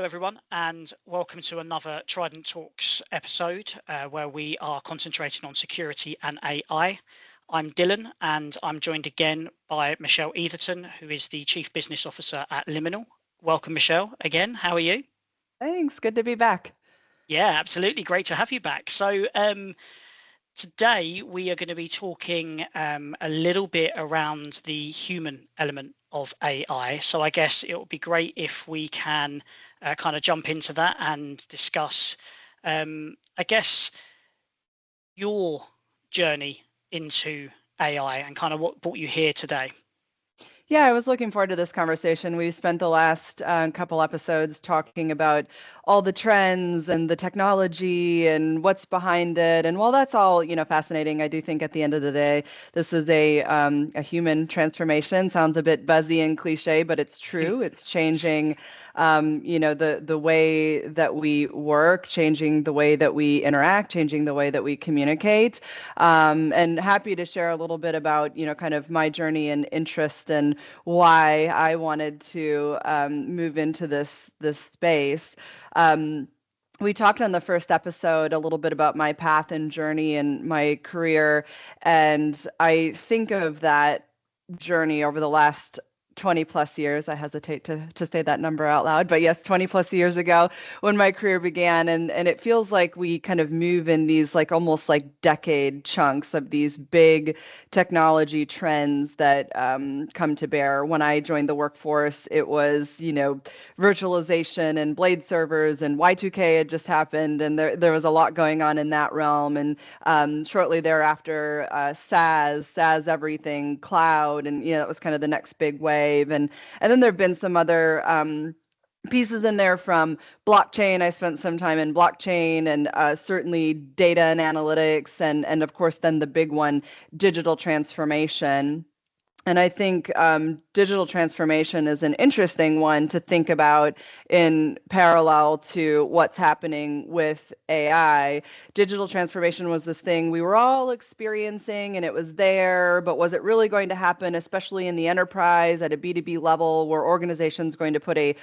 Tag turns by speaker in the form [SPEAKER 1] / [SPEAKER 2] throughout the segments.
[SPEAKER 1] everyone, and welcome to another Trident Talks episode where we are concentrating on security and AI. I'm Dylan, and I'm joined again by Michelle Eatherton, who is the Chief Business Officer at Liminal. Welcome, Michelle, again. How are you?
[SPEAKER 2] Thanks. Good to be back.
[SPEAKER 1] Yeah, absolutely. Great to have you back. So, today we are going to be talking a little bit around the human element of AI. So I guess it would be great if we can kind of jump into that and discuss, I guess, your journey into AI and kind of what brought you here today.
[SPEAKER 2] Yeah, I was looking forward to this conversation. We spent the last couple episodes talking about all the trends and the technology and what's behind it. And while that's all, fascinating, I do think at the end of the day, this is a human transformation. Sounds a bit buzzy and cliche, but it's true. It's changing, the way that we work, changing the way that we interact, changing the way that we communicate. And happy to share a little bit about, kind of my journey and interest and why I wanted to move into this space. Um, we talked on the first episode a little bit about my path and journey and my career, and I think of that journey over the last 20 plus years. I hesitate to say that number out loud, but yes, 20 plus years ago when my career began. And it feels like we kind of move in these like almost like decade chunks of these big technology trends that come to bear. When I joined the workforce, it was, virtualization and blade servers, and Y2K had just happened. And there was a lot going on in that realm. And shortly thereafter, SaaS everything, cloud, and that was kind of the next big wave. And then there have been some other pieces in there from blockchain. I spent some time in blockchain and certainly data and analytics, and of course then the big one, digital transformation. And I think digital transformation is an interesting one to think about in parallel to what's happening with AI. Digital transformation was this thing we were all experiencing and it was there, but was it really going to happen, especially in the enterprise at a B2B level? Were organizations going to put a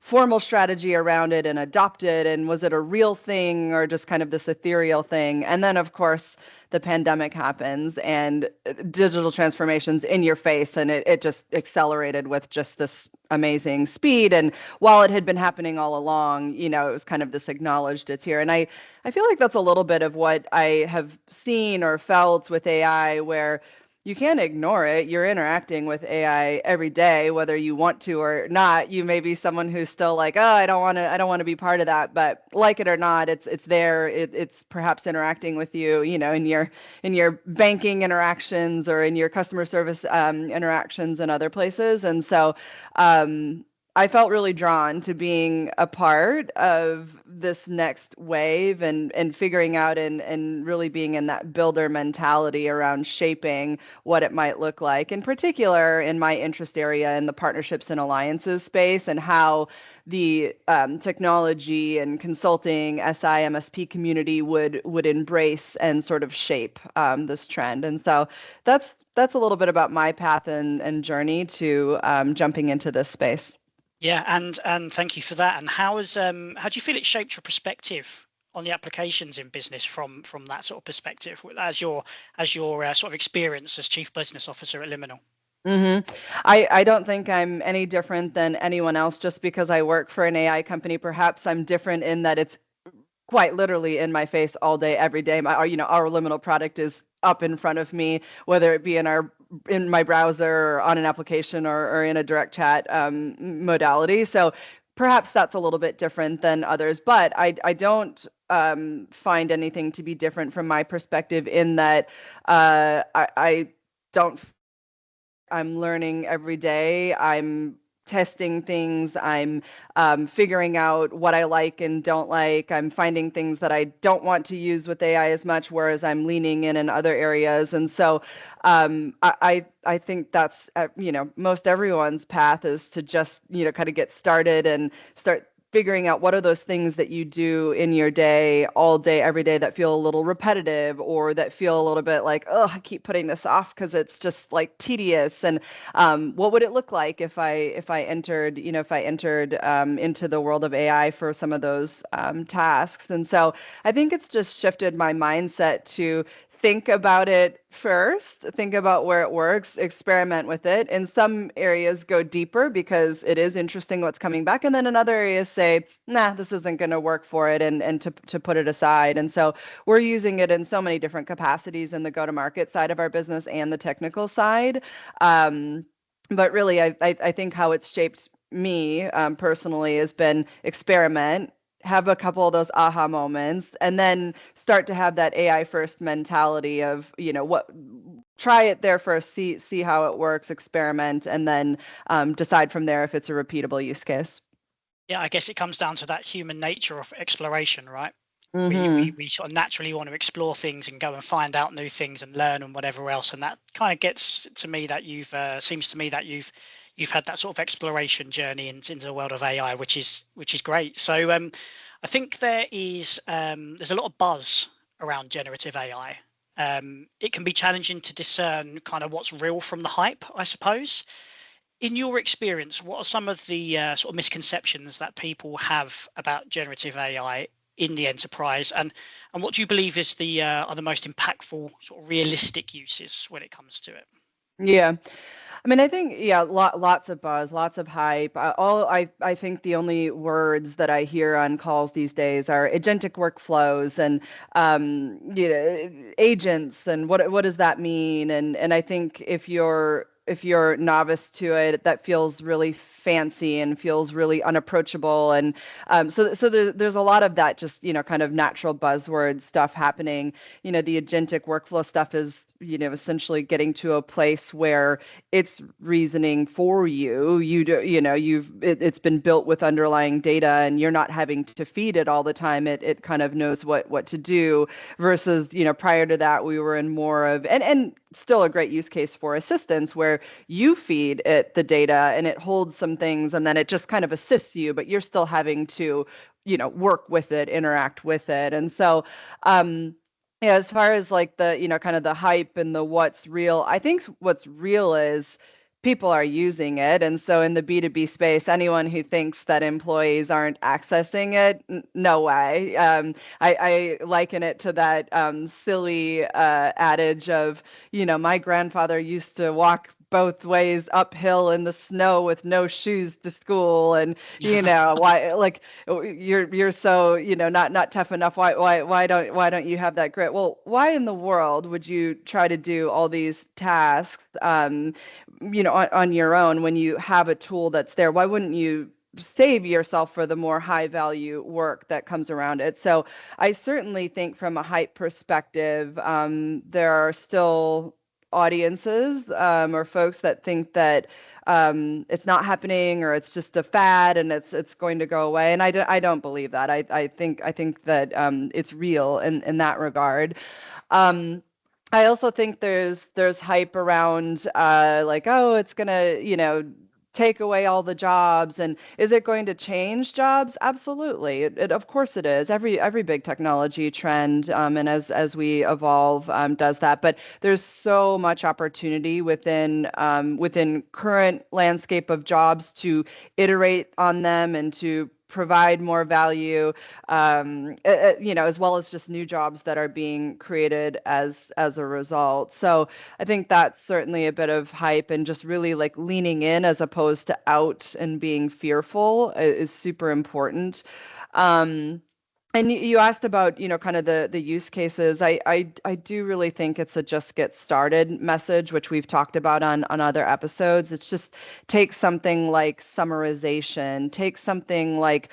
[SPEAKER 2] formal strategy around it and adopt it? And was it a real thing or just kind of this ethereal thing? And then, of course, the pandemic happens and digital transformations in your face, and it just accelerated with just this amazing speed. And while it had been happening all along, it was kind of this acknowledged it's here. And I feel like that's a little bit of what I have seen or felt with AI, where you can't ignore it. You're interacting with AI every day, whether you want to or not. You may be someone who's still like, oh, I don't want to be part of that. But like it or not, it's there. It's perhaps interacting with you, in your banking interactions or in your customer service interactions and other places. And so I felt really drawn to being a part of this next wave and figuring out and really being in that builder mentality around shaping what it might look like, in particular in my interest area in the partnerships and alliances space, and how the technology and consulting SI MSP community would embrace and sort of shape this trend. And so that's a little bit about my path and journey to jumping into this space.
[SPEAKER 1] Yeah, and thank you for that. And how do you feel it shaped your perspective on the applications in business from that sort of perspective as your sort of experience as Chief Business Officer at Liminal?
[SPEAKER 2] I don't think I'm any different than anyone else just because I work for an AI company. Perhaps I'm different in that it's quite literally in my face all day, every day. Our liminal product is up in front of me, whether it be in my browser or on an application or in a direct chat modality. So perhaps that's a little bit different than others, but I don't find anything to be different from my perspective in that I don't. I'm learning every day. I'm testing things. I'm figuring out what I like and don't like. I'm finding things that I don't want to use with AI as much, whereas I'm leaning in other areas. And so I think that's most everyone's path is to just kind of get started and start figuring out what are those things that you do in your day, all day, every day, that feel a little repetitive, or that feel a little bit like, oh, I keep putting this off because it's just like tedious. And what would it look like if I entered, if I entered into the world of AI for some of those tasks? And so I think it's just shifted my mindset to think about it first, think about where it works, experiment with it. In some areas, go deeper because it is interesting what's coming back. And then in other areas, say, nah, this isn't going to work for it, and to put it aside. And so we're using it in so many different capacities in the go-to-market side of our business and the technical side. But really, I think how it's shaped me personally has been experiment, have a couple of those aha moments, and then start to have that AI first mentality of, what, try it there first, see how it works, experiment, and then decide from there if it's a repeatable use case.
[SPEAKER 1] Yeah, I guess it comes down to that human nature of exploration, right? We, we
[SPEAKER 2] Mm-hmm.
[SPEAKER 1] we sort of naturally want to explore things and go and find out new things and learn and whatever else, and that kind of gets to me that seems to me that you've had that sort of exploration journey into the world of AI, which is great. So I think there's a lot of buzz around generative AI. It can be challenging to discern kind of what's real from the hype, I suppose. In your experience, what are some of the sort of misconceptions that people have about generative AI in the enterprise, and what do you believe are the most impactful sort of realistic uses when it comes to it?
[SPEAKER 2] Yeah. I mean, I think, yeah, lots of buzz, lots of hype. I think the only words that I hear on calls these days are agentic workflows and agents, and what does that mean? And I think if you're novice to it, that feels really fancy and feels really unapproachable. And so there's a lot of that, just kind of natural buzzword stuff happening. The agentic workflow stuff is essentially getting to a place where it's reasoning for you. You do, it's been built with underlying data, and you're not having to feed it all the time. It kind of knows what to do, versus, prior to that, we were in more of, and still a great use case for assistance, where you feed it the data and it holds some things, and then it just kind of assists you, but you're still having to, work with it, interact with it. And so yeah, as far as like the, kind of the hype and the what's real, I think what's real is people are using it. And so in the B2B space, anyone who thinks that employees aren't accessing it, no way. I liken it to that silly adage of, my grandfather used to walk both ways uphill in the snow with no shoes to school. And why, like, you're so, not tough enough. Why don't you have that grit? Well, why in the world would you try to do all these tasks on your own when you have a tool that's there? Why wouldn't you save yourself for the more high value work that comes around it? So I certainly think from a hype perspective, there are still audiences or folks that think that it's not happening, or it's just a fad and it's going to go away. And I don't believe that. I think that it's real in that regard. Um, I also think there's hype around like, oh, it's gonna, take away all the jobs. And is it going to change jobs? Absolutely. Of course it is. Every big technology trend, and as we evolve, does that. But there's so much opportunity within current landscape of jobs to iterate on them and to provide more value, as well as just new jobs that are being created as a result. So I think that's certainly a bit of hype, and just really like leaning in as opposed to out and being fearful is super important. Um, and you asked about, kind of the use cases. I do really think it's a just get started message, which we've talked about on other episodes. It's just take something like summarization, take something like,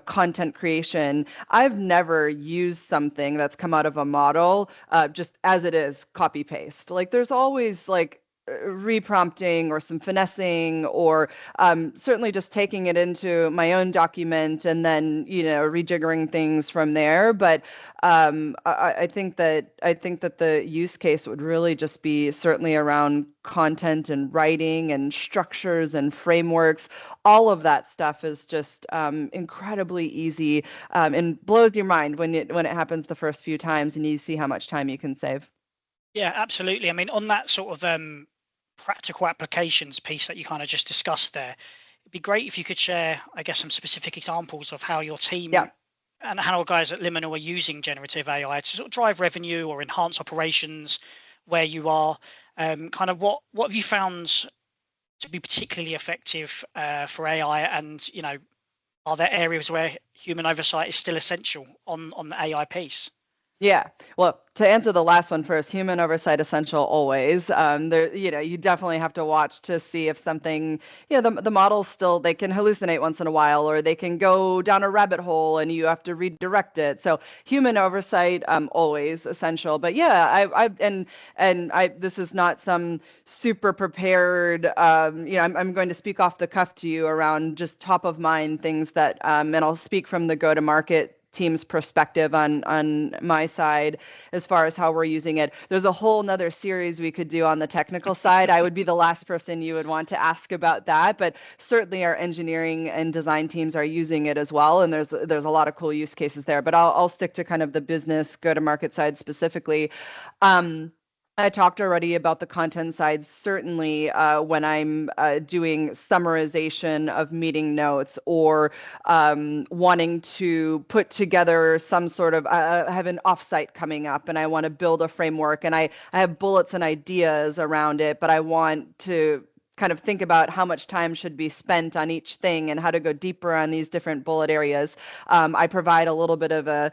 [SPEAKER 2] content creation. I've never used something that's come out of a model just as it is, copy paste. Like there's always like reprompting or some finessing, or certainly just taking it into my own document and then rejiggering things from there. But I think that the use case would really just be certainly around content and writing and structures and frameworks. All of that stuff is just incredibly easy, and blows your mind when it happens the first few times and you see how much time you can save.
[SPEAKER 1] Yeah, absolutely. I mean, on that sort of practical applications piece that you kind of just discussed there, it'd be great if you could share, I guess, some specific examples of how your
[SPEAKER 2] Yeah.
[SPEAKER 1] team and how guys at Liminal are using generative AI to sort of drive revenue or enhance operations where you are. Kind of what have you found to be particularly effective for AI, and are there areas where human oversight is still essential on the AI piece?
[SPEAKER 2] Yeah. Well, to answer the last one first, human oversight essential always. There, you definitely have to watch to see if something, the models still, they can hallucinate once in a while, or they can go down a rabbit hole and you have to redirect it. So human oversight, always essential. But yeah, this is not some super prepared, I'm going to speak off the cuff to you around just top of mind things that, and I'll speak from the go-to-market team's perspective on my side as far as how we're using it. There's a whole nother series we could do on the technical side. I would be the last person you would want to ask about that, but certainly our engineering and design teams are using it as well, and there's a lot of cool use cases there. But I'll stick to kind of the business go-to-market side specifically. I talked already about the content side. Certainly, when I'm doing summarization of meeting notes, or wanting to put together some sort of, I have an offsite coming up and I want to build a framework, and I have bullets and ideas around it, but I want to kind of think about how much time should be spent on each thing and how to go deeper on these different bullet areas. I provide a little bit of a,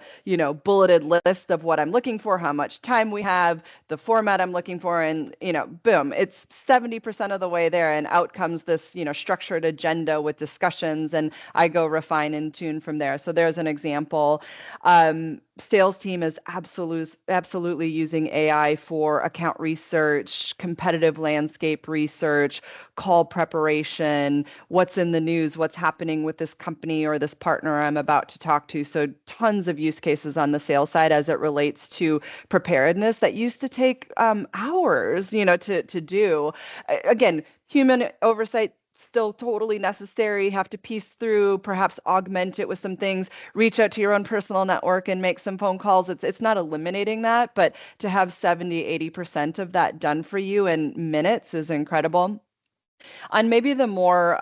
[SPEAKER 2] bulleted list of what I'm looking for, how much time we have, the format I'm looking for, and, boom, it's 70% of the way there, and out comes this, structured agenda with discussions, and I go refine and tune from there. So there's an example. Sales team is absolutely using AI for account research, competitive landscape research, call preparation, what's in the news, what's happening with this company or this partner I'm about to talk to. So tons of use cases on the sales side as it relates to preparedness that used to take hours, to do. Again, human oversight still totally necessary. Have to piece through, perhaps augment it with some things, reach out to your own personal network and make some phone calls. It's not eliminating that, but to have 70-80% of that done for you in minutes is incredible. On maybe the more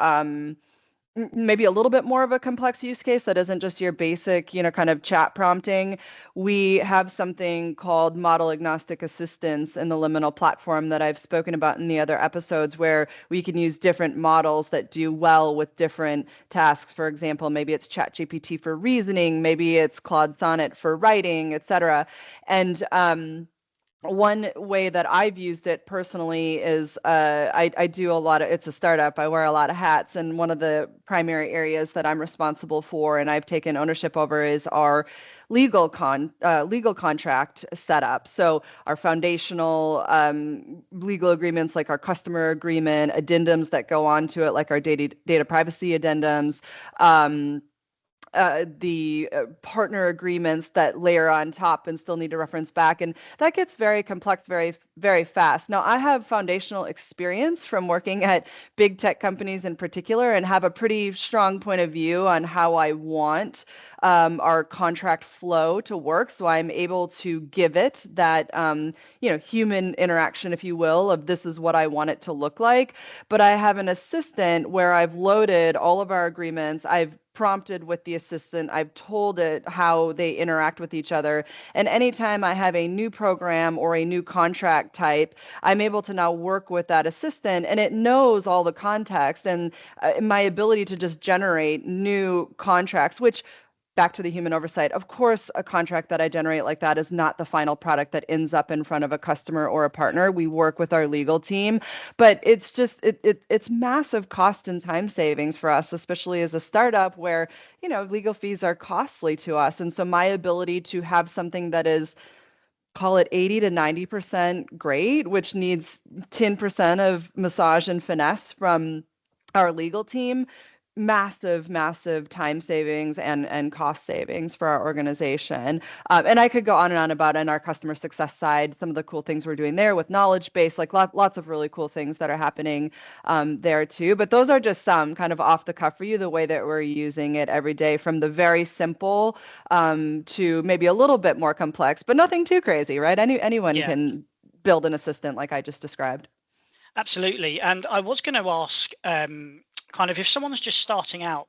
[SPEAKER 2] maybe a little bit more of a complex use case that isn't just your basic, kind of chat prompting, we have something called model agnostic assistance in the Liminal platform that I've spoken about in the other episodes, where we can use different models that do well with different tasks. For example, maybe it's ChatGPT for reasoning, maybe it's Claude Sonnet for writing, etc. And one way that I've used it personally is, I do a lot of, it's a startup, I wear a lot of hats, and one of the primary areas that I'm responsible for and I've taken ownership over is our legal contract setup. So our foundational legal agreements, like our customer agreement, addendums that go on to it, like our data privacy addendums, the partner agreements that layer on top and still need to reference back. And that gets very complex very, very fast. Now, I have foundational experience from working at big tech companies in particular, and have a pretty strong point of view on how I want our contract flow to work. So I'm able to give it that, human interaction, if you will, of this is what I want it to look like. But I have an assistant where I've loaded all of our agreements. I've prompted with the assistant. I've told it how they interact with each other. And anytime I have a new program or a new contract type, I'm able to now work with that assistant, and it knows all the context, and my ability to just generate new contracts, which, back to the human oversight, of course, a contract that I generate like that is not the final product that ends up in front of a customer or a partner. We work with our legal team, but it's just it's massive cost and time savings for us, especially as a startup where, legal fees are costly to us. And so my ability to have something that is call it 80 to 90% great, which needs 10% of massage and finesse from our legal team. Massive, massive time savings and cost savings for our organization. And I could go on and on about in our customer success side, some of the cool things we're doing there with knowledge base, like lots of really cool things that are happening there too. But those are just some kind of off the cuff for you, the way that we're using it every day, from the very simple to maybe a little bit more complex, but nothing too crazy, right? Anyone
[SPEAKER 1] Yeah,
[SPEAKER 2] can build an assistant like I just described.
[SPEAKER 1] absolutely. And I was going to ask, kind of, if someone's just starting out,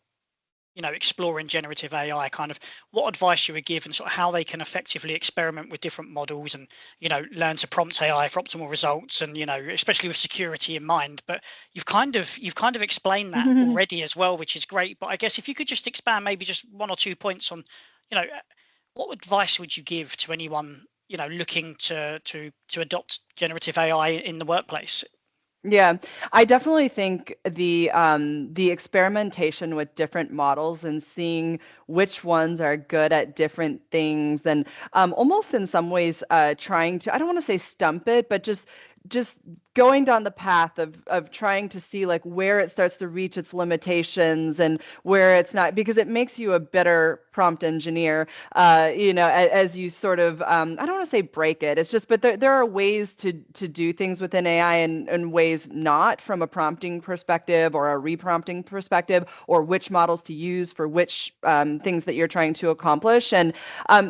[SPEAKER 1] exploring generative AI, kind of what advice you would give and sort of how they can effectively experiment with different models and, learn to prompt AI for optimal results and, especially with security in mind. But you've kind of explained that already as well, which is great. But I guess if you could just expand maybe just one or 2 points on, you know, what advice would you give to anyone, looking to adopt generative AI in the workplace?
[SPEAKER 2] Yeah, I definitely think the experimentation with different models and seeing which ones are good at different things, and almost in some ways trying to, I don't want to say stump it, but just going down the path of trying to see like where it starts to reach its limitations and where it's not, because it makes you a better prompt engineer, as you sort of, I don't want to say break it. It's just, but there are ways to do things within AI and ways not, from a prompting perspective or a reprompting perspective, or which models to use for which things that you're trying to accomplish. And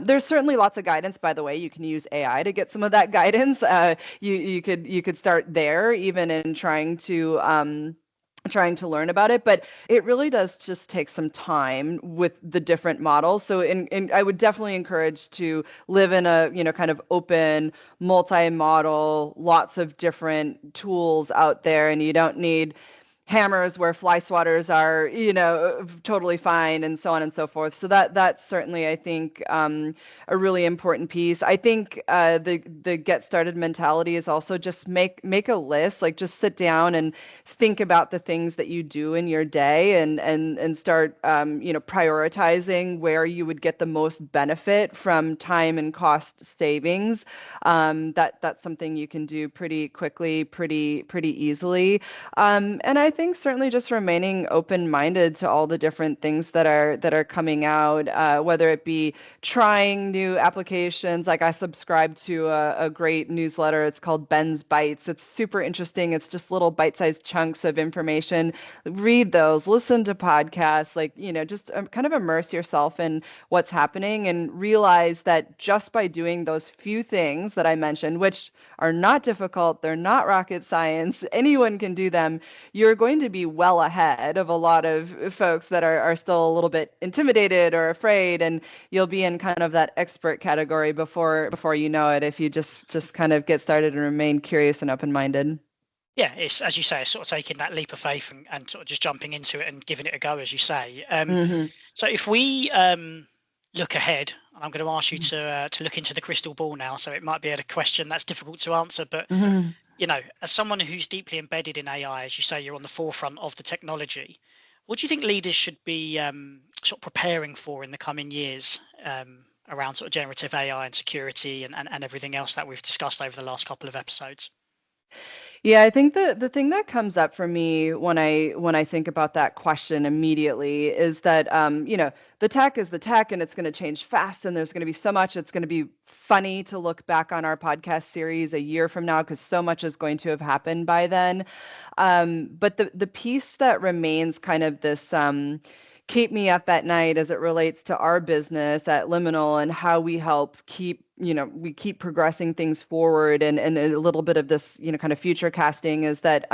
[SPEAKER 2] there's certainly lots of guidance, by the way. You can use AI to get some of that guidance. You could start there, even in trying to learn about it, but it really does just take some time with the different models. So I would definitely encourage to live in a, kind of open, multi-model, lots of different tools out there, and you don't need hammers where fly swatters are, totally fine, and so on and so forth. So that's certainly, I think, a really important piece. I think the get started mentality is also just make a list, like just sit down and think about the things that you do in your day, and start prioritizing where you would get the most benefit from time and cost savings. That's something you can do pretty quickly, pretty easily. And I think certainly just remaining open-minded to all the different things that are coming out, whether it be trying new applications. Like I subscribe to a great newsletter. It's called Ben's Bites. It's super interesting. It's just little bite-sized chunks of information. Read those, listen to podcasts, like, just kind of immerse yourself in what's happening, and realize that just by doing those few things that I mentioned, which are not difficult, they're not rocket science, anyone can do them, you're going to be well ahead of a lot of folks that are still a little bit intimidated or afraid, and you'll be in kind of that expert category before you know it, if you just kind of get started and remain curious and open-minded.
[SPEAKER 1] Yeah, it's, as you say, it's sort of taking that leap of faith and sort of just jumping into it and giving it a go, as you say.
[SPEAKER 2] Hmm.
[SPEAKER 1] So if we look ahead, and I'm going to ask you to look into the crystal ball now. So it might be a question that's difficult to answer, but
[SPEAKER 2] Hmm.
[SPEAKER 1] as someone who's deeply embedded in AI, as you say, you're on the forefront of the technology. What do you think leaders should be sort of preparing for in the coming years around sort of generative AI and security and everything else that we've discussed over the last couple of episodes?
[SPEAKER 2] Yeah, I think the thing that comes up for me when I think about that question immediately is that the tech is the tech, and it's going to change fast, and there's going to be so much. It's going to be funny to look back on our podcast series a year from now, because so much is going to have happened by then. But the piece that remains kind of this keep me up at night as it relates to our business at Liminal, and how we help we keep progressing things forward, and a little bit of this, kind of future casting, is that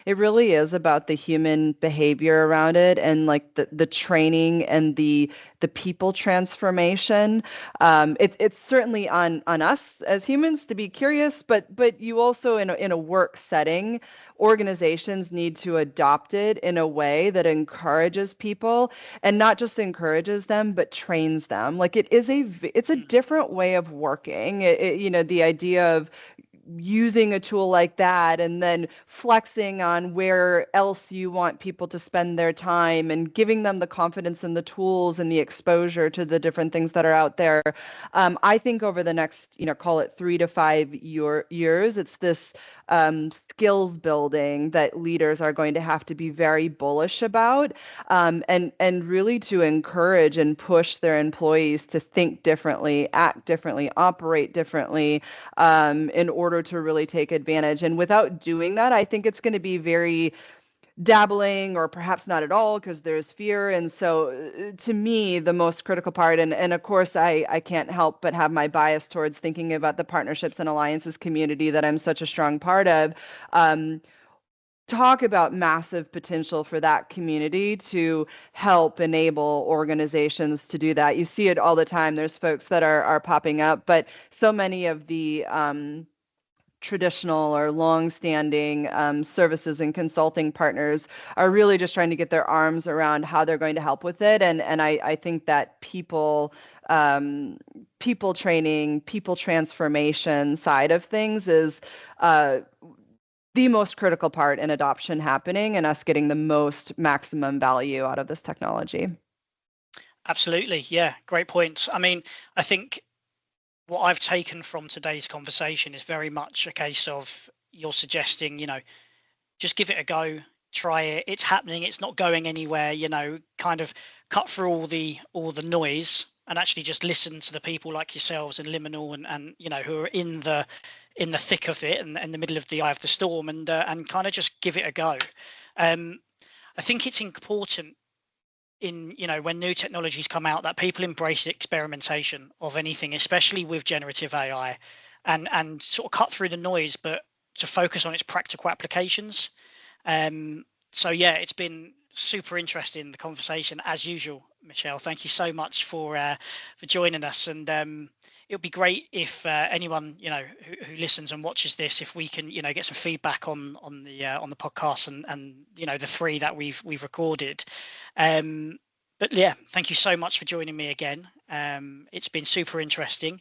[SPEAKER 2] it really is about the human behavior around it, and like the training and the people transformation. It's certainly on us as humans to be curious, but you also, in a work setting, organizations need to adopt it in a way that encourages people, and not just encourages them, but trains them. Like it's a
[SPEAKER 1] Mm,
[SPEAKER 2] different way of working. The idea of using a tool like that and then flexing on where else you want people to spend their time and giving them the confidence and the tools and the exposure to the different things that are out there. I think over the next, call it 3 to 5 years, it's this skills building that leaders are going to have to be very bullish about, and really to encourage and push their employees to think differently, act differently, operate differently, in order to really take advantage. And without doing that, I think it's going to be very dabbling or perhaps not at all because there's fear. And so to me, the most critical part, and of course, I can't help but have my bias towards thinking about the partnerships and alliances community that I'm such a strong part of. Talk about massive potential for that community to help enable organizations to do that. You see it all the time. There's folks that are popping up, but so many of the traditional or long-standing services and consulting partners are really just trying to get their arms around how they're going to help with it. And I think that people training, people transformation side of things is the most critical part in adoption happening and us getting the most maximum value out of this technology.
[SPEAKER 1] Absolutely. Yeah, great points. I mean, I think what I've taken from today's conversation is very much a case of you're suggesting, just give it a go, try it. It's happening. It's not going anywhere. Kind of cut through all the noise and actually just listen to the people like yourselves and Liminal and who are in the thick of it and in the middle of the eye of the storm and kind of just give it a go. I think it's important when new technologies come out that people embrace experimentation of anything, especially with generative AI, and sort of cut through the noise, but to focus on its practical applications. So yeah, it's been super interesting, the conversation as usual. Michelle, thank you so much for joining us, and it would be great if anyone who listens and watches this, if we can get some feedback on the podcast and the 3 that we've recorded. But yeah, thank you so much for joining me again. It's been super interesting.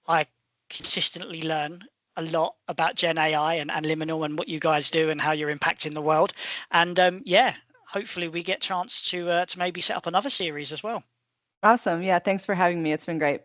[SPEAKER 1] I consistently learn a lot about Gen AI and Liminal and what you guys do and how you're impacting the world. And yeah, hopefully we get a chance to maybe set up another series as well.
[SPEAKER 2] Awesome. Yeah, thanks for having me. It's been great.